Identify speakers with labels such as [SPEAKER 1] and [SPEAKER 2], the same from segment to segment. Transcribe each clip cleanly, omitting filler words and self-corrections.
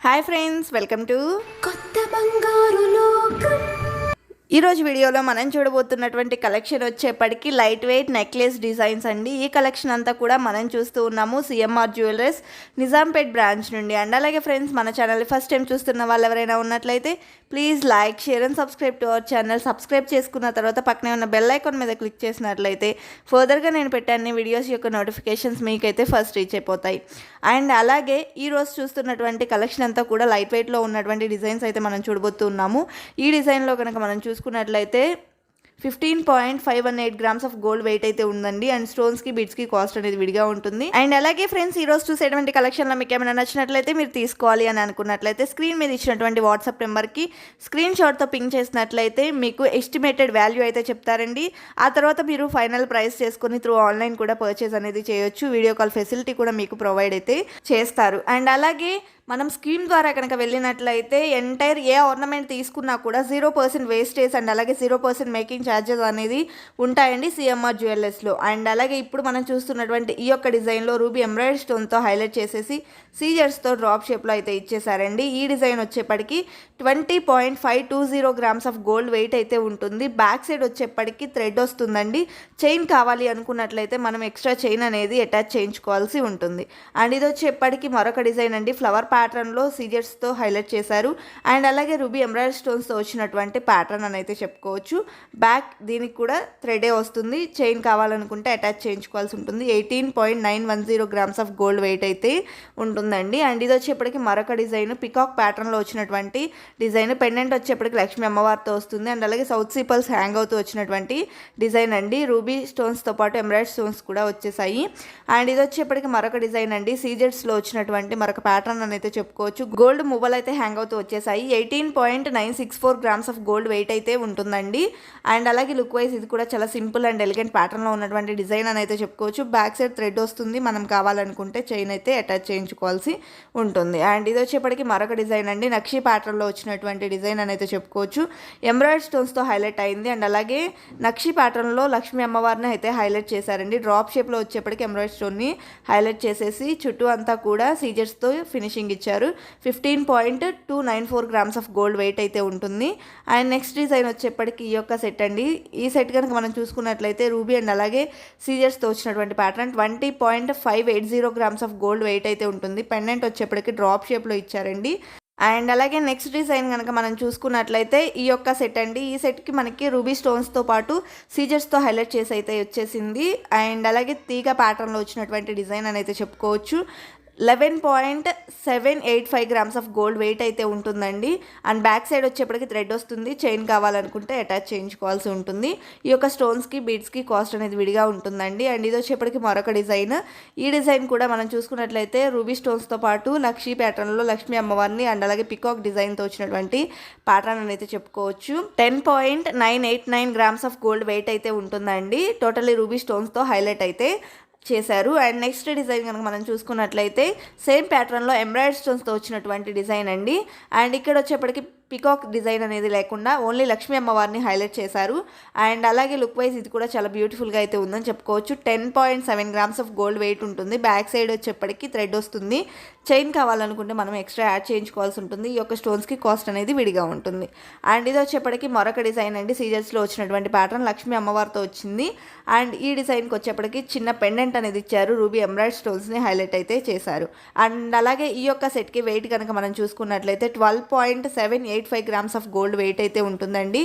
[SPEAKER 1] Hi friends, welcome to
[SPEAKER 2] కొత్త బంగారు లోకం.
[SPEAKER 1] ఈరోజు వీడియోలో మనం చూడబోతున్నటువంటి కలెక్షన్ వచ్చేప్పటికి లైట్ వెయిట్ నెక్లెస్ డిజైన్స్ అండి. ఈ కలెక్షన్ అంతా కూడా మనం చూస్తూ ఉన్నాము సిఎంఆర్ జ్యువెలర్స్ నిజాంపేట్ బ్రాంచ్ నుండి. అండ్ అలాగే ఫ్రెండ్స్, మన ఛానల్ ఫస్ట్ టైం చూస్తున్న వాళ్ళు ఎవరైనా ఉన్నట్లయితే please like, share and subscribe to our channel. Subscribe చేసుకున్న తర్వాత పక్కనే ఉన్న బెల్ ఐకాన్ మీద క్లిక్ చేసినట్లయితే ఫర్దర్గా నేను పెట్టే అన్ని వీడియోస్ యొక్క నోటిఫికేషన్స్ మీకైతే ఫస్ట్ రీచ్ అయిపోతాయి. అండ్ అలాగే ఈరోజు చూస్తున్నటువంటి కలెక్షన్ అంతా కూడా లైట్ వెయిట్లో ఉన్నటువంటి డిజైన్స్ అయితే మనం చూడబోతున్నాము. ఈ డిజైన్లో కనుక మనం చూసుకున్నట్లయితే 15.518 గ్రామ్స్ ఆఫ్ గోల్డ్ వెయిట్ అయితే ఉందండి. అండ్ స్టోన్స్కి బిడ్స్కి కాస్ట్ అనేది విడిగా ఉంటుంది. అండ్ అలాగే ఫ్రెండ్స్, ఈరోజు చూసేటువంటి కలెక్షన్లో మీకు ఏమైనా నచ్చినట్లయితే మీరు తీసుకోవాలి అని అనుకున్నట్లయితే స్క్రీన్ మీద ఇచ్చినటువంటి వాట్సాప్ నెంబర్కి స్క్రీన్ షాట్తో పింక్ చేసినట్లయితే మీకు ఎస్టిమేటెడ్ వాల్యూ అయితే చెప్తారండి. ఆ తర్వాత మీరు ఫైనల్ ప్రైస్ చేసుకుని త్రూ ఆన్లైన్ కూడా పర్చేస్ అనేది చేయొచ్చు. వీడియో కాల్ ఫెసిలిటీ కూడా మీకు ప్రొవైడ్ అయితే చేస్తారు. అండ్ అలాగే మనం స్కీమ్ ద్వారా కనుక వెళ్ళినట్లయితే ఎంటైర్ ఏ ఆర్నమెంట్ తీసుకున్నా కూడా 0% వేస్టేజ్ అండ్ అలాగే 0% మేకింగ్ ఛార్జెస్ అనేది ఉంటాయండి సిఎంఆర్ జ్యువెలర్స్లో. అండ్ అలాగే ఇప్పుడు మనం చూస్తున్నటువంటి ఈ యొక్క డిజైన్లో రూబీ ఎంబ్రాయిడరీ స్టోన్తో హైలైట్ చేసేసి సీజర్స్తో డ్రాప్ షేప్లో అయితే ఇచ్చేసారండి. ఈ డిజైన్ వచ్చేప్పటికి 20.520 గ్రామ్స్ ఆఫ్ గోల్డ్ వెయిట్ అయితే ఉంటుంది. బ్యాక్ సైడ్ వచ్చేప్పటికి థ్రెడ్ వస్తుందండి. చైన్ కావాలి అనుకున్నట్లయితే మనం ఎక్స్ట్రా చైన్ అనేది అటాచ్ చేయించుకోవాల్సి ఉంటుంది. అండ్ ఇది వచ్చేప్పటికి మరొక డిజైన్ అండి. ఫ్లవర్ ప్యాటర్న్లో సీజర్స్తో హైలైట్ చేశారు. అండ్ అలాగే రూబీ ఎంబ్రాయిడరీ స్టోన్స్తో వచ్చినటువంటి ప్యాటర్న్ అని అయితే చెప్పుకోవచ్చు. బ్యాక్ దీనికి కూడా థ్రెడే వస్తుంది. చైన్ కావాలనుకుంటే అటాచ్ చేయించుకోవాల్సి ఉంటుంది. 18.910 గ్రామ్స్ ఆఫ్ గోల్డ్ వెయిట్ అయితే ఉంటుందండి. అండ్ ఇది వచ్చేప్పటికి మరొక డిజైన్ పికాక్ ప్యాటర్న్లో వచ్చినటువంటి డిజైన్. పెండెంట్ వచ్చేప్పటికి లక్ష్మీ అమ్మవారితో వస్తుంది. అండ్ అలాగే సౌత్ సీపల్స్ హ్యాంగ్ అవుతూ వచ్చినటువంటి డిజైన్ అండి. రూబీ స్టోన్స్తో పాటు ఎంబ్రాయిడరీ స్టోన్స్ కూడా వచ్చేసాయి. అండ్ ఇది వచ్చేప్పటికి మరొక డిజైన్ అండి. సీజర్స్లో వచ్చినటువంటి మరొక ప్యాటర్న్ అని అయితే చెప్పుకోవచ్చు. గోల్డ్ మువ్వలు అయితే హ్యాంగ్ అవుతూ వచ్చేసాయి. 18.964 గ్రామ్స్ ఆఫ్ గోల్డ్ వెయిట్ అయితే ఉంటుందండి. అండ్ అలాగే లుక్ వైజ్ ఇది కూడా చాలా సింపుల్ అండ్ ఎలిగెంట్ ప్యాటర్న్లో ఉన్నటువంటి డిజైన్ అని అయితే చెప్పుకోవచ్చు. బ్యాక్ సైడ్ థ్రెడ్ వస్తుంది. మనం కావాలనుకుంటే చైన్ అయితే అటాచ్ చేయించుకోవాల్సి ఉంటుంది. అండ్ ఇది వచ్చేప్పటికి మరొక డిజైన్ అండి. నక్షి ప్యాటర్న్లో వచ్చినటువంటి డిజైన్ అని అయితే చెప్పుకోవచ్చు. ఎంబ్రాయిడరీ స్టోన్స్తో హైలైట్ అయింది. అండ్ అలాగే నక్షి ప్యాటర్న్లో లక్ష్మీ అమ్మవారిని అయితే హైలైట్ చేశారండి. డ్రాప్ షేప్లో వచ్చేప్పటికి ఎంబ్రాయిడరీ స్టోన్ని హైలైట్ చేసేసి చుట్టూ అంతా కూడా సీజర్స్తో ఫినిషింగ్ ఇచ్చారు. 15.294 గ్రామ్స్ ఆఫ్ గోల్డ్ వెయిట్ అయితే ఉంటుంది. అండ్ నెక్స్ట్ డిజైన్ వచ్చేప్పటికి ఈ యొక్క సెట్ అండి. ఈ సెట్ కనుక మనం చూసుకున్నట్లయితే రూబీ అండ్ అలాగే సీజర్స్తో వచ్చినటువంటి pattern 20.580 grams of gold weight అయితే ఉంటుంది. పెండెంట్ వచ్చేప్పటికి డ్రాప్ షేప్లో ఇచ్చారండి. అండ్ అలాగే నెక్స్ట్ డిజైన్ కనుక మనం చూసుకున్నట్లయితే ఈ యొక్క సెట్ అండి. ఈ సెట్కి మనకి రూబీ స్టోన్స్తో పాటు సీజర్స్తో హైలైట్ చేసి అయితే వచ్చేసింది. అండ్ అలాగే తీగ ప్యాటర్న్లో వచ్చినటువంటి డిజైన్ అని అయితే చెప్పుకోవచ్చు. 11.785 గ్రామ్స్ ఆఫ్ గోల్డ్ వెయిట్ అయితే ఉంటుందండి. అండ్ బ్యాక్ సైడ్ వచ్చేప్పటికి థ్రెడ్ వస్తుంది. చైన్ కావాలనుకుంటే అటాచ్ చేయించుకోవాల్సి ఉంటుంది. ఈ యొక్క స్టోన్స్కి బీడ్స్కి కాస్ట్ అనేది విడిగా ఉంటుందండి. అండ్ ఇది వచ్చేప్పటికి మరొక డిజైన్. ఈ డిజైన్ కూడా మనం చూసుకున్నట్లయితే రూబీ స్టోన్స్తో పాటు లక్ష్మీ ప్యాటర్న్లో లక్ష్మీ అమ్మవారిని అండ్ అలాగే పికాక్ డిజైన్తో వచ్చినటువంటి ప్యాటర్న్ అని అయితే చెప్పుకోవచ్చు. 10.989 గ్రామ్స్ ఆఫ్ గోల్డ్ వెయిట్ అయితే ఉంటుందండి. టోటల్లీ రూబీ స్టోన్స్తో హైలైట్ అయితే చేశారు. అండ్ నెక్స్ట్ డిజైన్ కనుక మనం చూసుకున్నట్లయితే సేమ్ ప్యాటర్న్లో ఎంబ్రాయిడరీ స్టోన్స్తో వచ్చినటువంటి డిజైన్ అండి. అండ్ ఇక్కడ వచ్చేప్పటికి పికాక్ డిజైన్ అనేది లేకుండా ఓన్లీ లక్ష్మీ అమ్మవారిని హైలైట్ చేశారు. అండ్ అలాగే లుక్ వైజ్ ఇది కూడా చాలా బ్యూటిఫుల్గా అయితే ఉందని చెప్పుకోవచ్చు. 10.7 గ్రామ్స్ ఆఫ్ గోల్డ్ వెయిట్ ఉంటుంది. బ్యాక్ సైడ్ వచ్చేప్పటికి థ్రెడ్ వస్తుంది. చైన్ కావాలనుకుంటే మనం ఎక్స్ట్రా యాడ్ చేయించుకోవాల్సి ఉంటుంది. ఈ యొక్క స్టోన్స్కి కాస్ట్ అనేది విడిగా ఉంటుంది. అండ్ ఇది వచ్చేప్పటికి మరొక డిజైన్ అండి. సీజర్స్లో వచ్చినటువంటి ప్యాటర్న్ లక్ష్మీ అమ్మవారితో వచ్చింది. అండ్ ఈ డిజైన్కి వచ్చేప్పటికి చిన్న పెండెంట్ అనేది ఇచ్చారు. రూబీ ఎంబ్రాయిడరీ స్టోన్స్ని హైలైట్ అయితే చేశారు. అండ్ అలాగే ఈ యొక్క సెట్కి వెయిట్ కనుక మనం చూసుకున్నట్లయితే 12.785 గ్రామ్స్ ఆఫ్ గోల్డ్ వెయిట్ అయితే ఉంటుందండి.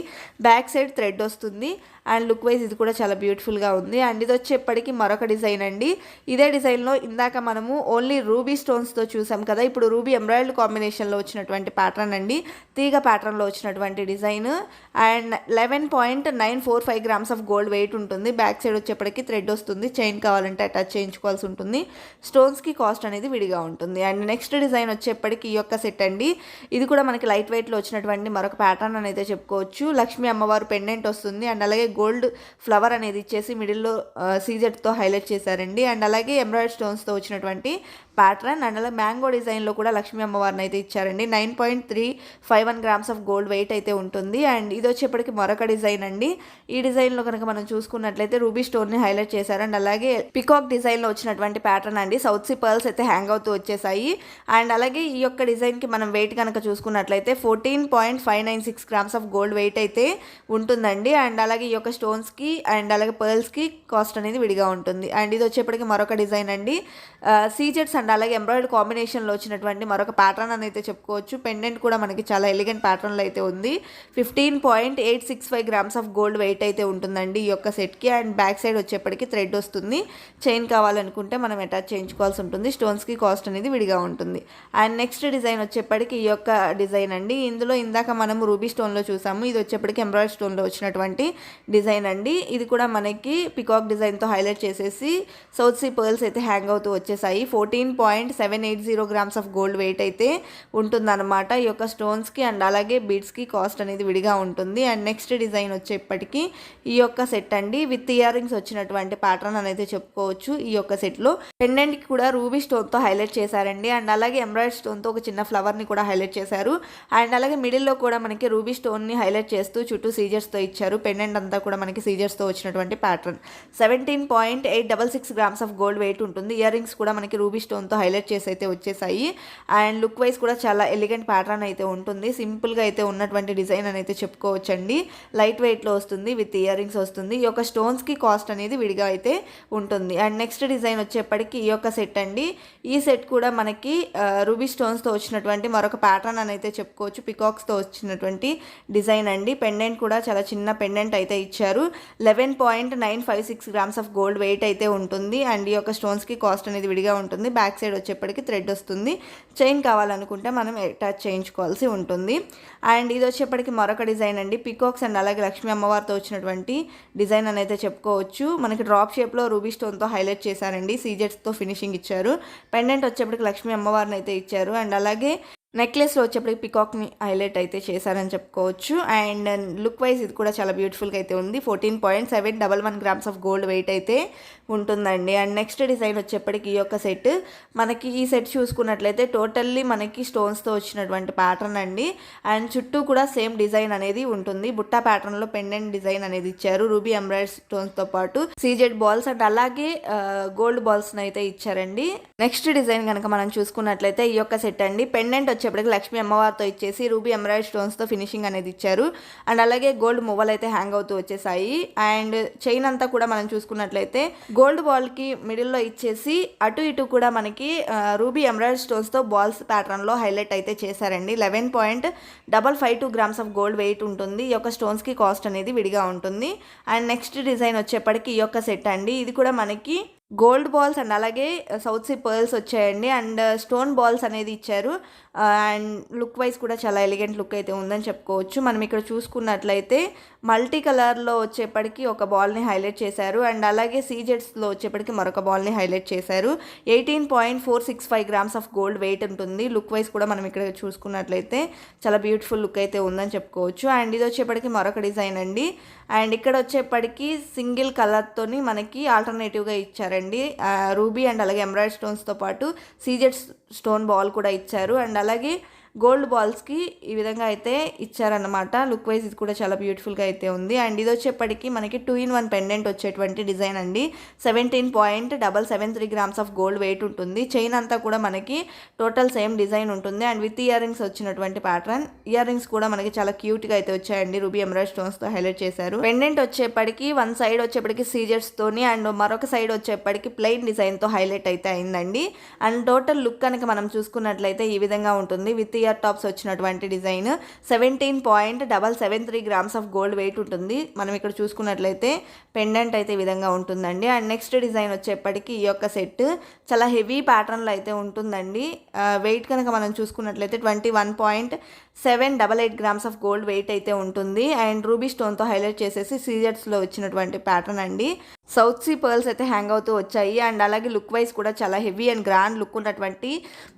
[SPEAKER 1] బ్యాక్ సైడ్ థ్రెడ్ వస్తుంది. అండ్ లుక్ వైజ్ ఇది కూడా చాలా బ్యూటిఫుల్గా ఉంది. అండ్ ఇది వచ్చేప్పటికి మరొక డిజైన్ అండి. ఇదే డిజైన్లో ఇందాక మనము ఓన్లీ రూబీ స్టోన్స్తో చూసాం కదా, ఇప్పుడు రూబీ ఎంబ్రాయిడరీ కాంబినేషన్లో వచ్చినటువంటి ప్యాటర్న్ అండి. తీగ ప్యాటర్న్లో వచ్చినటువంటి design. And 11.945 grams of gold weight ఉంటుంది. బ్యాక్ సైడ్ వచ్చేప్పటికి థ్రెడ్ వస్తుంది. చైన్ కావాలంటే అటాచ్ చేయించుకోవాల్సి ఉంటుంది. స్టోన్స్కి కాస్ట్ అనేది విడిగా ఉంటుంది. అండ్ నెక్స్ట్ డిజైన్ వచ్చేప్పటికి ఈ యొక్క సెట్ అండి. ఇది కూడా మనకి లైట్ వెయిట్లో వచ్చినటువంటి మరొక ప్యాటర్న్ అని అయితే చెప్పుకోవచ్చు. లక్ష్మీ అమ్మవారు పెండెంట్ వస్తుంది. అండ్ అలాగే గోల్డ్ ఫ్లవర్ అనేది ఇచ్చేసి మిడిల్లో సీజర్తో హైలైట్ చేశారండి. అండ్ అలాగే ఎంబ్రాయిడరీ స్టోన్స్తో వచ్చినటువంటి ప్యాటర్న్. అండ్ అలా మ్యాంగో డిజైన్లో కూడా లక్ష్మీ అమ్మవారిని అయితే ఇచ్చారండి. 9.351 గ్రామ్స్ ఆఫ్ గోల్డ్ వెయిట్ అయితే ఉంటుంది. అండ్ ఇది వచ్చేప్పటికి మరొక డిజైన్ అండి. ఈ డిజైన్లో కనుక మనం చూసుకున్నట్లయితే రూబీ స్టోన్ని హైలైట్ చేశారు. అండ్ అలాగే పికాక్ డిజైన్లో వచ్చినటువంటి ప్యాటర్న్ అండి. సౌత్ సీ పర్ల్స్ అయితే హ్యాంగ్ అవుతూ వచ్చేసాయి. అండ్ అలాగే ఈ యొక్క డిజైన్కి మనం వెయిట్ కనుక చూసుకున్నట్లయితే 14.596 గ్రామ్స్ ఆఫ్ గోల్డ్ వెయిట్ అయితే ఉంటుందండి. అండ్ అలాగే ఈ యొక్క స్టోన్స్కి అండ్ అలాగే పర్ల్స్కి కాస్ట్ అనేది విడిగా ఉంటుంది. అండ్ ఇది వచ్చేప్పటికి మరొక డిజైన్ అండి. సీజెట్స్ అండ్ అలాగే ఎంబ్రాయిడరీ కాంబినేషన్లో వచ్చినటువంటి మరొక ప్యాటర్న్ అని అయితే చెప్పుకోవచ్చు. పెండెంట్ కూడా మనకి చాలా ఎలిగెంట్ ప్యాటర్న్లో అయితే ఉంది. 15.865 గ్రామ్స్ ఆఫ్ గోల్డ్ వెయిట్ అయితే ఉంటుందండి ఈ యొక్క సెట్కి. అండ్ బ్యాక్ సైడ్ వచ్చేప్పటికి థ్రెడ్ వస్తుంది. చైన్ కావాలనుకుంటే మనం అటాచ్ చేయించుకోవాల్సి ఉంటుంది. స్టోన్స్కి కాస్ట్ అనేది విడిగా ఉంటుంది. అండ్ నెక్స్ట్ డిజైన్ వచ్చేప్పటికి ఈ యొక్క డిజైన్ అండి. ఇందులో ఇందాక మనం రూబీ స్టోన్లో చూసాము. ఇది వచ్చేప్పటికి ఎంబ్రాయిడరీ స్టోన్లో వచ్చినటువంటి డిజైన్ అండి. ఇది కూడా మనకి పికాక్ డిజైన్తో హైలైట్ చేసేసి సౌత్ సీ పర్ల్స్ అయితే హ్యాంగ్ అవుతూ వచ్చేసాయి. 14.780 గ్రామ్స్ ఆఫ్ గోల్డ్ వెయిట్ అయితే ఉంటుందన్నమాట ఈ యొక్క స్టోన్స్కి. అండ్ అలాగే బీడ్స్కి కాస్ట్ అనేది విడిగా ఉంటుంది. అండ్ నెక్స్ట్ డిజైన్ వచ్చేప్పటికి ఈ యొక్క సెట్ అండి. విత్ ఇయర్ రింగ్స్ వచ్చినటువంటి ప్యాటర్న్ అని అయితే చెప్పుకోవచ్చు. ఈ యొక్క సెట్లో పెండెంట్కి కూడా రూబీ స్టోన్తో హైలైట్ చేశారండి. అండ్ అలాగే ఎంబ్రాయిడరీ స్టోన్తో ఒక చిన్న ఫ్లవర్ని కూడా హైలైట్ చేశారు. అండ్ అలాగే మిడిల్లో కూడా మనకి రూబీ స్టోన్ని హైలైట్ చేస్తూ చుట్టూ సీజర్స్తో ఇచ్చారు. పెండెంట్ అంతా కూడా మనకి సీజర్స్తో వచ్చినటువంటి pattern. 17.866 grams of gold weight ఉంటుంది. ఇయర్ రింగ్స్ కూడా మనకి రూబీ స్టోన్తో హైలైట్ చేసి అయితే వచ్చేసాయి. అండ్ లుక్ వైజ్ కూడా చాలా ఎలిగెంట్ ప్యాటర్న్ అయితే ఉంటుంది. సింపుల్గా అయితే ఉన్నటువంటి డిజైన్ అని అయితే చెప్పుకోవచ్చండి. లైట్ వెయిట్లో వస్తుంది. విత్ ఇయర్ రింగ్స్ వస్తుంది. ఈ యొక్క స్టోన్స్కి కాస్ట్ అనేది విడిగా అయితే ఉంటుంది. అండ్ నెక్స్ట్ డిజైన్ వచ్చేప్పటికి ఈ యొక్క సెట్ అండి. ఈ సెట్ కూడా మనకి రూబీ స్టోన్స్తో వచ్చినటువంటి మరొక ప్యాటర్న్ అని అయితే చెప్పుకోవచ్చు. పికాక్స్తో వచ్చినటువంటి డిజైన్ అండి. పెండెంట్ కూడా చాలా చిన్న పెండెంట్ అయితే ఇచ్చారు. 11.956 గ్రామ్స్ ఆఫ్ గోల్డ్ వెయిట్ అయితే ఉంటుంది. అండ్ ఈ యొక్క స్టోన్స్కి కాస్ట్ అనేది విడిగా ఉంటుంది. బ్యాక్ సైడ్ వచ్చేప్పటికి థ్రెడ్ వస్తుంది. చైన్ కావాలనుకుంటే మనం అటాచ్ చేయించుకోవాల్సి ఉంటుంది. అండ్ ఇది వచ్చేప్పటికి మరొక డిజైన్ అండి. పికాక్స్ అండ్ అలాగే లక్ష్మీ అమ్మవారితో వచ్చినటువంటి డిజైన్ అని అయితే చెప్పుకోవచ్చు. మనకి డ్రాప్ షేప్లో రూబీ స్టోన్తో హైలైట్ చేశారండి. సీజెట్స్తో ఫినిషింగ్ ఇచ్చారు. పెండెంట్ వచ్చేప్పటికి లక్ష్మీ అమ్మవారిని అయితే ఇచ్చారు. అండ్ అలాగే నెక్లెస్లో వచ్చేప్పటికి పికాక్ని హైలైట్ అయితే చేశారని చెప్పుకోవచ్చు. అండ్ లుక్ వైజ్ ఇది కూడా చాలా బ్యూటిఫుల్గా అయితే ఉంది. 14.711 గ్రామ్స్ ఆఫ్ గోల్డ్ వెయిట్ అయితే ఉంటుందండి. అండ్ నెక్స్ట్ డిజైన్ వచ్చేప్పటికి ఈ యొక్క సెట్ మనకి ఈ సెట్ చూసుకున్నట్లయితే టోటల్లీ మనకి స్టోన్స్తో వచ్చినటువంటి ప్యాటర్న్ అండి. అండ్ చుట్టూ కూడా సేమ్ డిజైన్ అనేది ఉంటుంది. బుట్టా ప్యాటర్న్లో పెండెంట్ డిజైన్ అనేది ఇచ్చారు. రూబీ ఎంబ్రాయిడరీ స్టోన్స్తో పాటు సీజెడ్ బాల్స్ అండ్ అలాగే గోల్డ్ బాల్స్ని అయితే ఇచ్చారండి. నెక్స్ట్ డిజైన్ కనుక మనం చూసుకున్నట్లయితే ఈ యొక్క సెట్ అండి. పెండెంట్ వచ్చేప్పటికి లక్ష్మీ అమ్మవారితో ఇచ్చేసి రూబీ ఎంబ్రాయిడరీ స్టోన్స్తో ఫినిషింగ్ అనేది ఇచ్చారు. అండ్ అలాగే గోల్డ్ మువ్వలు అయితే హ్యాంగ్ అవుతూ వచ్చేసాయి. అండ్ చైన్ అంతా కూడా మనం చూసుకున్నట్లయితే గోల్డ్ బాల్కి మిడిల్లో ఇచ్చేసి అటు ఇటు కూడా మనకి రూబీ ఎంబ్రాయిడరీ స్టోన్స్తో బాల్స్ ప్యాటర్న్లో హైలైట్ అయితే చేశారండి. 11.552 గ్రామ్స్ ఆఫ్ గోల్డ్ వెయిట్ ఉంటుంది. ఈ యొక్క స్టోన్స్కి కాస్ట్ అనేది విడిగా ఉంటుంది. అండ్ నెక్స్ట్ డిజైన్ వచ్చేప్పటికి ఈ యొక్క సెట్ అండి. ఇది కూడా మనకి గోల్డ్ బాల్స్ అండ్ అలాగే సౌత్ సీ పర్ల్స్ వచ్చాయండి. అండ్ స్టోన్ బాల్స్ అనేది ఇచ్చారు. అండ్ లుక్ వైజ్ కూడా చాలా ఎలిగెంట్ లుక్ అయితే ఉందని చెప్పుకోవచ్చు. మనం ఇక్కడ చూసుకున్నట్లయితే మల్టీ కలర్లో వచ్చేప్పటికి ఒక బాల్ని హైలైట్ చేశారు. అండ్ అలాగే సీజెట్స్లో వచ్చేప్పటికి మరొక బాల్ని హైలైట్ చేశారు. 18.465 గ్రామ్స్ ఆఫ్ గోల్డ్ వెయిట్ ఉంటుంది. లుక్ వైజ్ కూడా మనం ఇక్కడ చూసుకున్నట్లయితే చాలా బ్యూటిఫుల్ లుక్ అయితే ఉందని చెప్పుకోవచ్చు. అండ్ ఇది వచ్చేప్పటికి మరొక డిజైన్ అండి. అండ్ ఇక్కడ వచ్చేప్పటికి సింగిల్ కలర్తోని మనకి ఆల్టర్నేటివ్గా ఇచ్చారండి. రూబీ అండ్ అలాగే ఎంబ్రాయిడరీ స్టోన్స్తో పాటు సీజెడ్ స్టోన్ బాల్ కూడా ఇచ్చారు. అండ్ అలాగే గోల్డ్ బాల్స్కి ఈ విధంగా అయితే ఇచ్చారన్నమాట. లుక్ వైజ్ ఇది కూడా చాలా బ్యూటిఫుల్గా అయితే ఉంది. అండ్ ఇది వచ్చేప్పటికి మనకి 2-in-1 పెండెంట్ వచ్చేటువంటి డిజైన్ అండి. 17.773 గ్రామ్స్ ఆఫ్ గోల్డ్ వెయిట్ ఉంటుంది. చైన్ అంతా కూడా మనకి టోటల్ సేమ్ డిజైన్ ఉంటుంది. అండ్ విత్ ఇయర్ రింగ్స్ వచ్చినటువంటి ప్యాటర్న్. ఇయర్ రింగ్స్ కూడా మనకి చాలా క్యూట్గా అయితే వచ్చాయండి. రూబీ ఎంబ్రాయిడరీ స్టోన్స్తో హైలైట్ చేశారు. పెండెంట్ వచ్చేప్పటికి వన్ సైడ్ వచ్చేప్పటికి సీజర్స్తోని అండ్ మరొక సైడ్ వచ్చేప్పటికి ప్లెయిన్ డిజైన్తో హైలైట్ అయితే అయిందండి. అండ్ టోటల్ లుక్ కనుక మనం చూసుకున్నట్లయితే ఈ విధంగా ఉంటుంది. విత్ ఇయర్ టాప్స్ వచ్చినటువంటి design. 17.773 grams of gold weight ఉంటుంది. మనం ఇక్కడ చూసుకున్నట్లయితే పెండెంట్ అయితే ఈ విధంగా ఉంటుందండి. అండ్ నెక్స్ట్ డిజైన్ వచ్చేప్పటికి ఈ యొక్క సెట్ చాలా హెవీ ప్యాటర్న్లో అయితే ఉంటుందండి. వెయిట్ కనుక మనం చూసుకున్నట్లయితే 21.788 గ్రామ్స్ ఆఫ్ గోల్డ్ వెయిట్ అయితే ఉంటుంది. అండ్ రూబీ స్టోన్తో హైలైట్ చేసేసి సీజర్స్లో వచ్చినటువంటి ప్యాటర్న్ అండి. సౌత్ సీ పర్ల్స్ అయితే హ్యాంగ్ అవుతూ వచ్చాయి. అండ్ అలాగే లుక్ వైజ్ కూడా చాలా హెవీ అండ్ గ్రాండ్ లుక్ ఉన్నటువంటి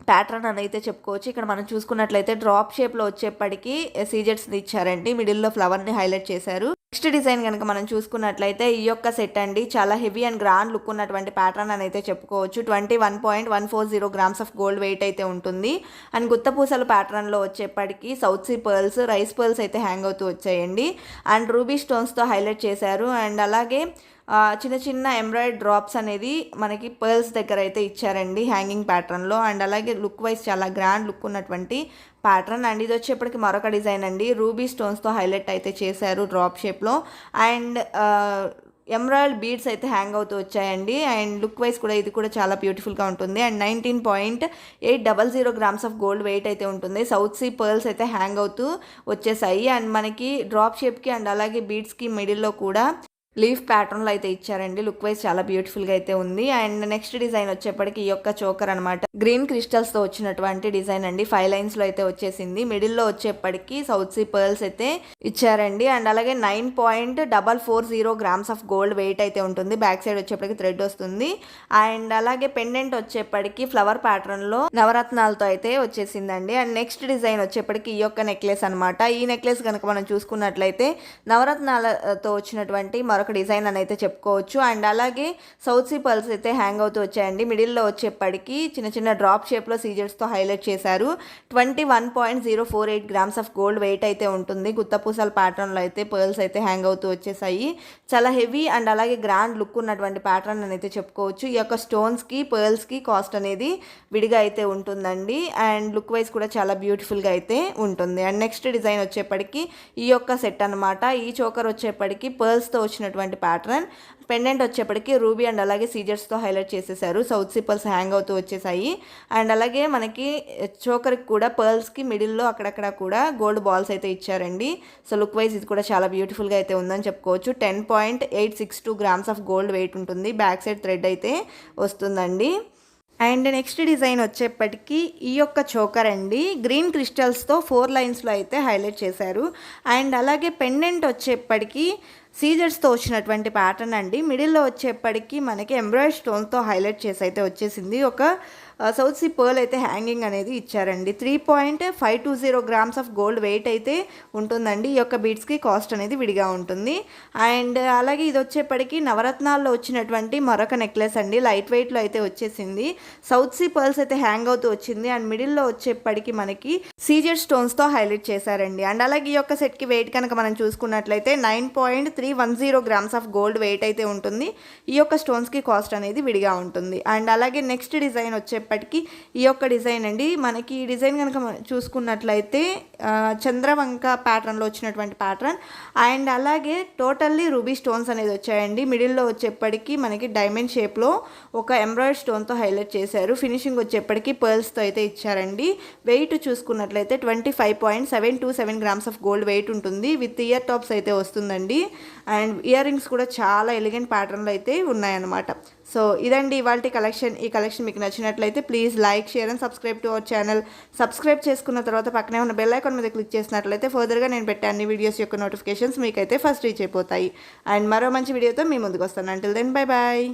[SPEAKER 1] ప్యాటర్న్ అని అయితే చెప్పుకోవచ్చు. ఇక్కడ మనం చూసుకున్నట్లయితే డ్రాప్ షేప్లో వచ్చేప్పటికి సీజెట్స్ని ఇచ్చారండి. మిడిల్లో ఫ్లవర్ని హైలైట్ చేశారు. నెక్స్ట్ డిజైన్ కనుక మనం చూసుకున్నట్లయితే ఈ యొక్క సెట్ అండి చాలా హెవీ అండ్ గ్రాండ్ లుక్ ఉన్నటువంటి ప్యాటర్న్ అని అయితే చెప్పుకోవచ్చు. 21.140 గ్రామ్స్ ఆఫ్ గోల్డ్ వెయిట్ అయితే ఉంటుంది. అండ్ గుత్తపూసల ప్యాటర్న్లో వచ్చేప్పటికి south sea pearls, rice pearls అయితే హ్యాంగ్ అవుతూ వచ్చాయండి. అండ్ రూబీ స్టోన్స్తో హైలైట్ చేశారు. అండ్ అలాగే చిన్న చిన్న ఎంబ్రాయిడ్ డ్రాప్స్ అనేది మనకి పర్ల్స్ దగ్గర అయితే ఇచ్చారండి హ్యాంగింగ్ ప్యాటర్న్లో. అండ్ అలాగే లుక్ వైజ్ చాలా గ్రాండ్ లుక్ ఉన్నటువంటి ప్యాటర్న్. అండ్ ఇది వచ్చేప్పటికి మరొక డిజైన్ అండి. రూబీ స్టోన్స్తో హైలైట్ అయితే చేశారు డ్రాప్ షేప్లో. అండ్ ఎమరాల్డ్ బీడ్స్ అయితే హ్యాంగ్ అవుతూ వచ్చాయండి. అండ్ లుక్ వైజ్ కూడా ఇది కూడా చాలా బ్యూటిఫుల్గా ఉంటుంది. And 19.800 grams of gold weight అయితే ఉంటుంది. సౌత్ సీ పర్ల్స్ అయితే హ్యాంగ్ అవుతూ వచ్చేసాయి. అండ్ మనకి డ్రాప్ షేప్కి అండ్ అలాగే బీడ్స్కి మిడిల్లో కూడా లీఫ్ ప్యాటర్న్లో అయితే ఇచ్చారండి. లుక్ వైజ్ చాలా బ్యూటిఫుల్గా అయితే ఉంది. అండ్ నెక్స్ట్ డిజైన్ వచ్చేప్పటికి ఈ యొక్క చోకర్ అనమాట. గ్రీన్ క్రిస్టల్స్తో వచ్చినటువంటి డిజైన్ అండి. 5 లైన్స్లో అయితే వచ్చేసింది. మిడిల్లో వచ్చేప్పటికి సౌత్ సీ పర్ల్స్ అయితే ఇచ్చారండి. అండ్ అలాగే 9.440 గ్రామ్స్ ఆఫ్ గోల్డ్ వెయిట్ అయితే ఉంటుంది. బ్యాక్ సైడ్ వచ్చేప్పటికి థ్రెడ్ వస్తుంది. అండ్ అలాగే పెండెంట్ వచ్చేప్పటికి ఫ్లవర్ ప్యాటర్న్లో నవరత్నాలతో అయితే వచ్చేసిందండి. అండ్ నెక్స్ట్ డిజైన్ వచ్చేప్పటికి ఈ యొక్క నెక్లెస్ అనమాట. ఈ నెక్లెస్ కనుక మనం చూసుకున్నట్లయితే నవరత్నాలతో వచ్చినటువంటి మరొక డిజైన్ అని అయితే చెప్పుకోవచ్చు. అండ్ అలాగే సౌత్ సీ పర్ల్స్ అయితే హ్యాంగ్ అవుతూ వచ్చాయండి. మిడిల్లో వచ్చేప్పటికి చిన్న చిన్న డ్రాప్ షేప్లో సీజర్స్తో హైలైట్ చేశారు. 21.048 గ్రామ్స్ ఆఫ్ గోల్డ్ వెయిట్ అయితే ఉంటుంది. గుత్తపూసల ప్యాటర్న్లో అయితే పర్ల్స్ అయితే హ్యాంగ్ అవుతూ వచ్చేసాయి. చాలా హెవీ అండ్ అలాగే గ్రాండ్ లుక్ ఉన్నటువంటి ప్యాటర్న్ అని అయితే చెప్పుకోవచ్చు. ఈ యొక్క స్టోన్స్కి పర్ల్స్కి కాస్ట్ అనేది విడిగా అయితే ఉంటుందండి. అండ్ లుక్ వైజ్ కూడా చాలా బ్యూటిఫుల్గా అయితే ఉంటుంది. అండ్ నెక్స్ట్ డిజైన్ వచ్చేప్పటికి ఈ యొక్క సెట్ అనమాట. ఈ చోకర్ వచ్చేప్పటికి పర్ల్స్తో వచ్చినటువంటి ప్యాటర్న్. పెండెంట్ వచ్చేప్పటికి రూబీ అండ్ అలాగే సీజర్స్తో హైలైట్ చేసేసారు. సౌత్ సీ పర్ల్స్ హ్యాంగ్ అవుతూ వచ్చేసాయి. అండ్ అలాగే మనకి చోకర్కి కూడా పర్ల్స్కి మిడిల్లో అక్కడక్కడ కూడా గోల్డ్ బాల్స్ అయితే ఇచ్చారండి. సో లుక్ వైజ్ ఇది కూడా చాలా బ్యూటిఫుల్గా అయితే ఉందని చెప్పుకోవచ్చు. 10.862 గ్రామ్స్ ఆఫ్ గోల్డ్ వెయిట్ ఉంటుంది. బ్యాక్ సైడ్ థ్రెడ్ అయితే వస్తుందండి. అండ్ నెక్స్ట్ డిజైన్ వచ్చేప్పటికి ఈ యొక్క చోకర్ అండి. గ్రీన్ క్రిస్టల్స్తో 4 లైన్స్లో అయితే హైలైట్ చేశారు. అండ్ అలాగే పెండెంట్ వచ్చేప్పటికి సీజర్స్తో వచ్చినటువంటి ప్యాటర్న్ అండి. మిడిల్లో వచ్చేప్పటికి మనకి ఎంబ్రాయిడ్ స్టోన్తో హైలైట్ చేసి అయితే వచ్చేసింది. ఒక సౌత్ సీ పర్ల్ అయితే హ్యాంగింగ్ అనేది ఇచ్చారండి. 3.520 గ్రామ్స్ ఆఫ్ గోల్డ్ వెయిట్ అయితే ఉంటుందండి. ఈ యొక్క బీడ్స్కి కాస్ట్ అనేది విడిగా ఉంటుంది. అండ్ అలాగే ఇది వచ్చేప్పటికి నవరత్నాల్లో వచ్చినటువంటి మరొక నెక్లెస్ అండి. లైట్ వెయిట్లో అయితే వచ్చేసింది. సౌత్ సీ పర్ల్స్ అయితే హ్యాంగ్ అవుతూ వచ్చింది. అండ్ మిడిల్లో వచ్చేప్పటికి మనకి సీజర్ స్టోన్స్తో హైలైట్ చేశారండి. అండ్ అలాగే ఈ యొక్క సెట్కి వెయిట్ కనుక మనం చూసుకున్నట్లయితే 9.310 గ్రామ్స్ ఆఫ్ గోల్డ్ వెయిట్ అయితే ఉంటుంది. ఈ యొక్క స్టోన్స్కి కాస్ట్ అనేది విడిగా ఉంటుంది. అండ్ అలాగే నెక్స్ట్ డిజైన్ వచ్చేప్పటికి ఈ యొక్క డిజైన్ అండి. మనకి ఈ డిజైన్ కనుక చూసుకున్నట్లయితే చంద్రవంక ప్యాటర్న్లో వచ్చినటువంటి ప్యాటర్న్. అండ్ అలాగే టోటల్లీ రూబీ స్టోన్స్ అనేది వచ్చాయండి. మిడిల్లో వచ్చేప్పటికి మనకి డైమండ్ షేప్లో ఒక ఎంబ్రాయిడ్ స్టోన్తో హైలైట్ చేశారు. ఫినిషింగ్ వచ్చేప్పటికి పర్ల్స్తో అయితే ఇచ్చారండి. వెయిట్ చూసుకున్నట్లయితే 25.727 గ్రామ్స్ ఆఫ్ గోల్డ్ వెయిట్ ఉంటుంది. విత్ ఇయర్ టాప్స్ అయితే వస్తుందండి. అండ్ ఇయర్ రింగ్స్ కూడా చాలా ఎలిగెంట్ ప్యాటర్న్లో అయితే ఉన్నాయన్నమాట. సో ఇదండి ఇవాల్టి కలెక్షన్. ఈ కలెక్షన్ మీకు నచ్చినట్లయితే please like, share and subscribe to our channel. Subscribe చేసుకున్న తర్వాత పక్కనే ఉన్న బెల్ ఐకాన్ మీద క్లిక్ చేసినట్లయితే ఫర్దర్గా నేను పెట్టే అన్ని వీడియోస్ యొక్క నోటిఫికేషన్స్ మీకైతే ఫస్ట్ రీచ్ అయిపోతాయి. అండ్ మరో మంచి వీడియోతో మీ ముందుకు వస్తాను. Until then bye bye.